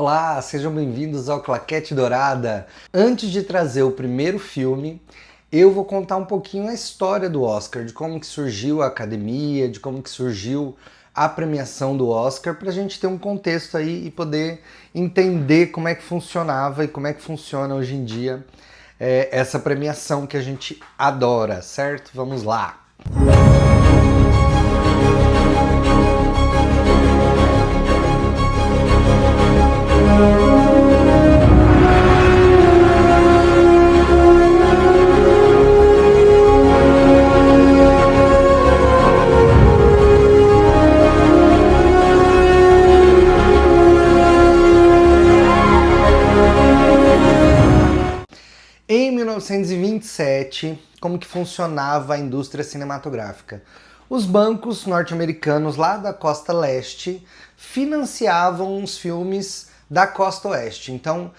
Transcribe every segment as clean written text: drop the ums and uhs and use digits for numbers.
Olá, sejam bem-vindos ao Claquete Dourada. Antes de trazer o primeiro filme, eu vou contar um pouquinho a história do Oscar, de como que surgiu a academia, de como que surgiu a premiação do Oscar, para a gente ter um contexto aí e poder entender como é que funcionava e como é que funciona hoje em dia essa premiação que a gente adora, certo? Vamos lá! Em 1927, como que funcionava a indústria cinematográfica? Os bancos norte-americanos lá da costa leste financiavam os filmes da costa oeste. Então,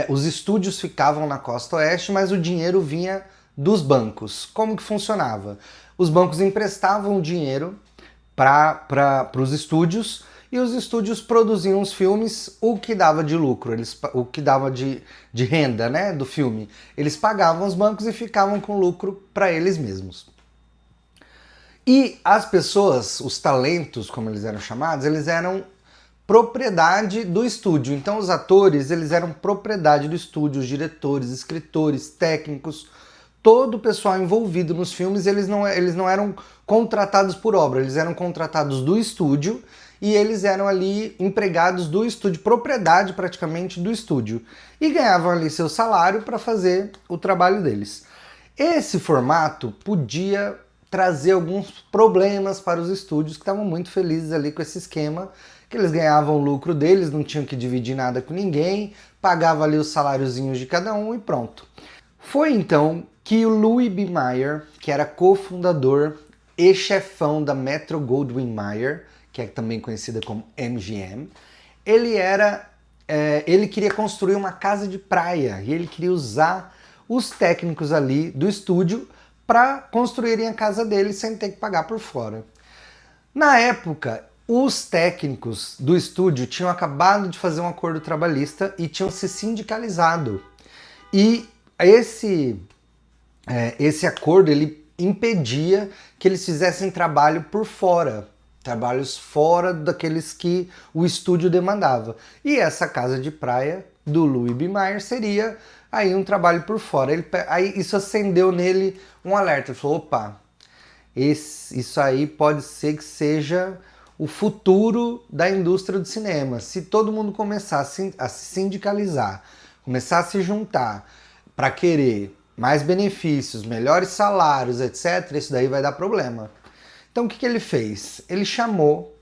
os estúdios ficavam na costa oeste, mas o dinheiro vinha dos bancos. Como que funcionava? Os bancos emprestavam dinheiro para os estúdios e os estúdios produziam os filmes, o que dava de lucro, o que dava de renda, né, do filme. Eles pagavam os bancos e ficavam com lucro para eles mesmos. E as pessoas, os talentos, como eles eram chamados, eles eram propriedade do estúdio. Então os atores, eles eram propriedade do estúdio, os diretores, escritores, técnicos, todo o pessoal envolvido nos filmes, eles não eram contratados por obra, eles eram contratados do estúdio e eles eram ali empregados do estúdio, propriedade praticamente do estúdio. E ganhavam ali seu salário para fazer o trabalho deles. Esse formato podia trazer alguns problemas para os estúdios que estavam muito felizes ali com esse esquema, que eles ganhavam o lucro deles, não tinham que dividir nada com ninguém, pagava ali os saláriozinhos de cada um e pronto. Foi então que o Louis B. Mayer, que era cofundador e chefão da Metro-Goldwyn-Mayer, que é também conhecida como MGM, ele queria construir uma casa de praia e ele queria usar os técnicos ali do estúdio para construírem a casa dele sem ter que pagar por fora. Na época, os técnicos do estúdio tinham acabado de fazer um acordo trabalhista e tinham se sindicalizado. E esse acordo ele impedia que eles fizessem trabalho por fora, trabalhos fora daqueles que o estúdio demandava. E essa casa de praia do Louis B. Mayer seria aí um trabalho por fora. Aí isso acendeu nele um alerta. Ele falou, opa, isso aí pode ser que seja o futuro da indústria do cinema. Se todo mundo começar a se sindicalizar, começar a se juntar para querer mais benefícios, melhores salários, etc., isso daí vai dar problema. Então o que ele fez? Ele chamou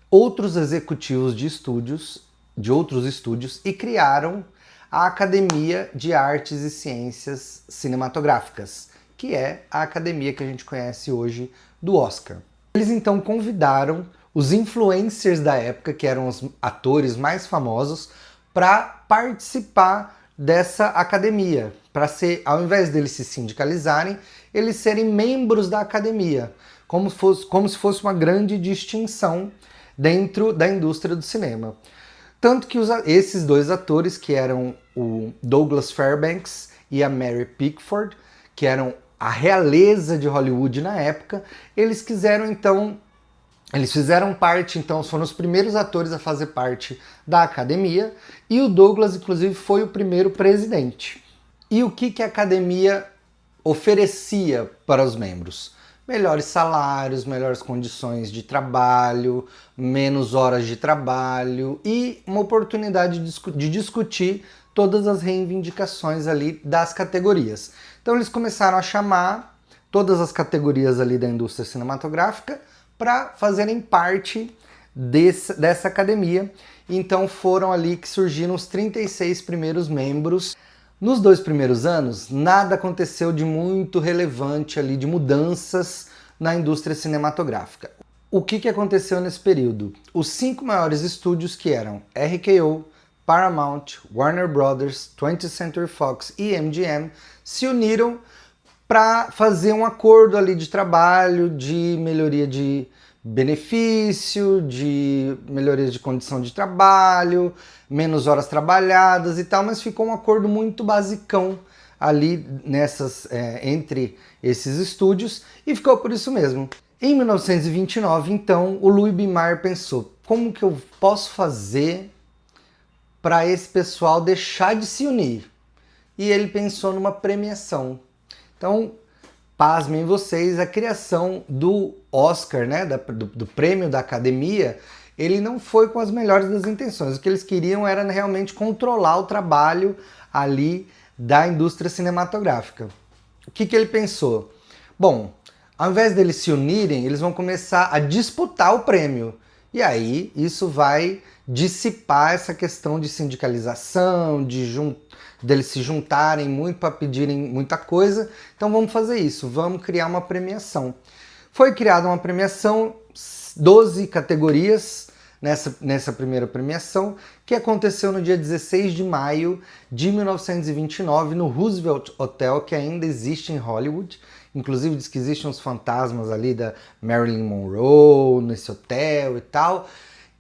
outros executivos de outros estúdios e criaram a Academia de Artes e Ciências Cinematográficas, que é a academia que a gente conhece hoje do Oscar. Eles então convidaram os influencers da época, que eram os atores mais famosos, para participar dessa academia, para ser, ao invés deles se sindicalizarem, eles serem membros da academia, como se fosse uma grande distinção dentro da indústria do cinema. Tanto que esses dois atores, que eram o Douglas Fairbanks e a Mary Pickford, que eram a realeza de Hollywood na época, eles fizeram parte, então foram os primeiros atores a fazer parte da academia, e o Douglas, inclusive, foi o primeiro presidente. E o que a academia oferecia para os membros? Melhores salários, melhores condições de trabalho, menos horas de trabalho e uma oportunidade de discutir todas as reivindicações ali das categorias. Então eles começaram a chamar todas as categorias ali da indústria cinematográfica para fazerem parte dessa academia. Então foram ali que surgiram os 36 primeiros membros. Nos 2 primeiros anos, nada aconteceu de muito relevante ali, de mudanças na indústria cinematográfica. O que aconteceu nesse período? Os 5 maiores estúdios, que eram RKO, Paramount, Warner Brothers, 20th Century Fox e MGM, se uniram para fazer um acordo ali de trabalho, de melhoria de benefício, de melhorias de condição de trabalho, menos horas trabalhadas e tal, mas ficou um acordo muito basicão ali entre esses estúdios e ficou por isso mesmo. Em 1929, então, o Louis B. Mayer pensou, como que eu posso fazer para esse pessoal deixar de se unir? E ele pensou numa premiação. Então, pasmem vocês, a criação do Oscar, né, do prêmio da Academia, ele não foi com as melhores das intenções. O que eles queriam era realmente controlar o trabalho ali da indústria cinematográfica. O que ele pensou? Bom, ao invés deles se unirem, eles vão começar a disputar o prêmio. E aí isso vai dissipar essa questão de sindicalização, deles se juntarem muito para pedirem muita coisa. Então vamos fazer isso, vamos criar uma premiação. Foi criada uma premiação, 12 categorias nessa primeira premiação, que aconteceu no dia 16 de maio de 1929 no Roosevelt Hotel, que ainda existe em Hollywood. Inclusive diz que existem uns fantasmas ali da Marilyn Monroe nesse hotel e tal.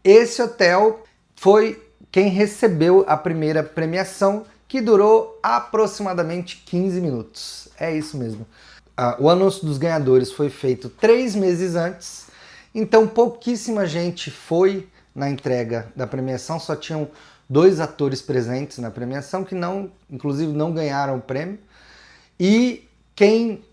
Esse hotel foi quem recebeu a primeira premiação, que durou aproximadamente 15 minutos. É isso mesmo. O anúncio dos ganhadores foi feito 3 meses antes, então pouquíssima gente foi na entrega da premiação, só tinham 2 atores presentes na premiação que inclusive não ganharam o prêmio, e quem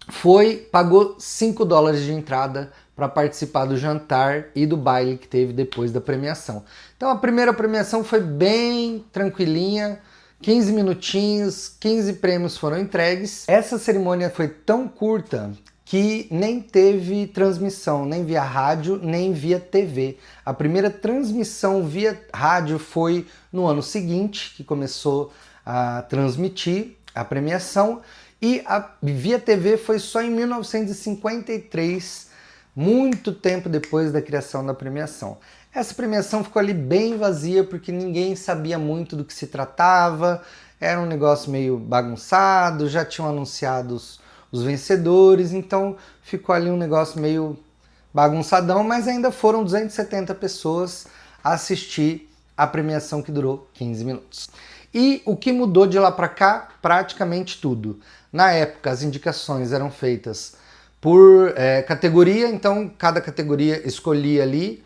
foi pagou $5 de entrada para participar do jantar e do baile que teve depois da premiação. Então a primeira premiação foi bem tranquilinha, 15 minutinhos, 15 prêmios foram entregues. Essa cerimônia foi tão curta que nem teve transmissão, nem via rádio, nem via TV. A primeira transmissão via rádio foi no ano seguinte, que começou a transmitir a premiação, e a via TV foi só em 1953, muito tempo depois da criação da premiação. Essa premiação ficou ali bem vazia porque ninguém sabia muito do que se tratava, era um negócio meio bagunçado, já tinham anunciado os vencedores, então ficou ali um negócio meio bagunçadão, mas ainda foram 270 pessoas a assistir a premiação, que durou 15 minutos. E o que mudou de lá para cá? Praticamente tudo. Na época, as indicações eram feitas por categoria, então cada categoria escolhia ali,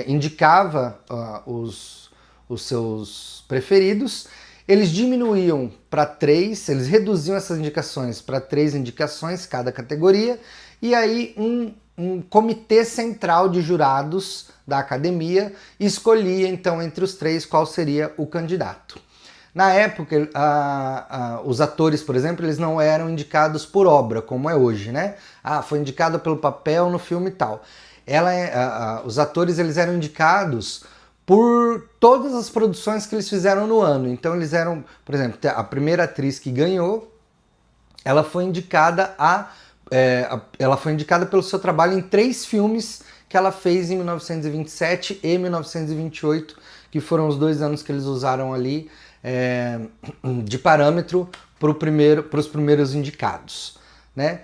indicava os seus preferidos. Eles diminuíam para 3, eles reduziam essas indicações para 3 indicações cada categoria, e aí um comitê central de jurados da academia escolhia então entre os 3 qual seria o candidato. Na época, os atores, por exemplo, eles não eram indicados por obra, como é hoje, né? Foi indicado pelo papel no filme e tal. Os atores eles eram indicados por todas as produções que eles fizeram no ano. Então eles eram, por exemplo, a primeira atriz que ganhou, ela foi indicada pelo seu trabalho em 3 filmes que ela fez em 1927 e 1928, que foram os 2 anos que eles usaram ali de parâmetro para os primeiros indicados, né?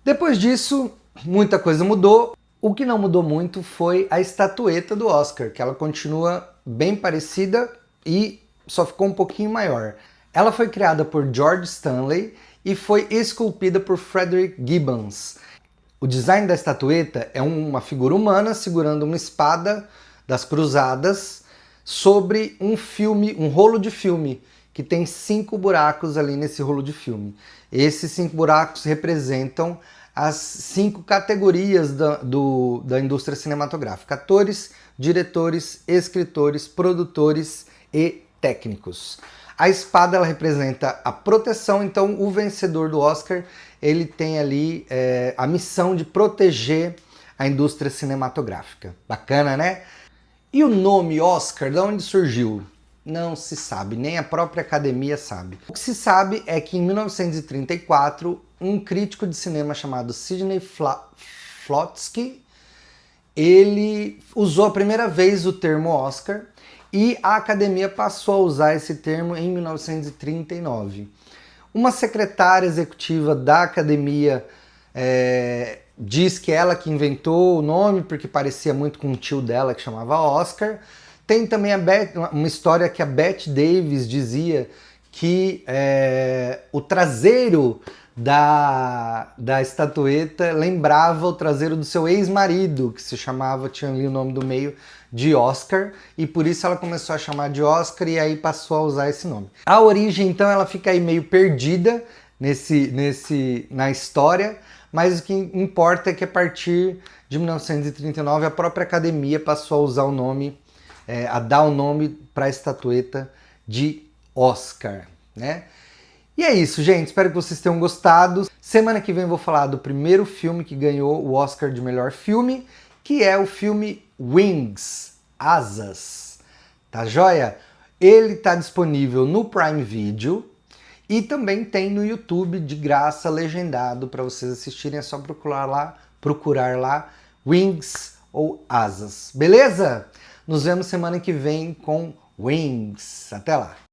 Depois disso, muita coisa mudou. O que não mudou muito foi a estatueta do Oscar, que ela continua bem parecida e só ficou um pouquinho maior. Ela foi criada por George Stanley e foi esculpida por Frederick Gibbons. O design da estatueta é uma figura humana segurando uma espada das cruzadas sobre um rolo de filme, que tem 5 buracos ali nesse rolo de filme. Esses 5 buracos representam as 5 categorias da indústria cinematográfica: atores, diretores, escritores, produtores e técnicos. A espada ela representa a proteção, então o vencedor do Oscar ele tem ali a missão de proteger a indústria cinematográfica. Bacana, né? E o nome Oscar, de onde surgiu? Não se sabe, nem a própria academia sabe. O que se sabe é que em 1934, um crítico de cinema chamado Sidney Flotsky, ele usou a primeira vez o termo Oscar e a academia passou a usar esse termo em 1939. Uma secretária executiva da academia diz que ela que inventou o nome porque parecia muito com um tio dela que chamava Oscar. Tem também uma história que a Bette Davis dizia que o traseiro da estatueta lembrava o traseiro do seu ex-marido, que se chamava, tinha ali o nome do meio, de Oscar, e por isso ela começou a chamar de Oscar e aí passou a usar esse nome. A origem, então, ela fica aí meio perdida na história, mas o que importa é que a partir de 1939 a própria academia passou a usar o nome, a dar o nome para a estatueta de Oscar, né? E é isso, gente. Espero que vocês tenham gostado. Semana que vem eu vou falar do primeiro filme que ganhou o Oscar de melhor filme, que é o filme Wings, Asas. Tá joia? Ele tá disponível no Prime Video e também tem no YouTube de graça, legendado, para vocês assistirem. É só procurar lá Wings ou Asas. Beleza? Nos vemos semana que vem com Wings. Até lá!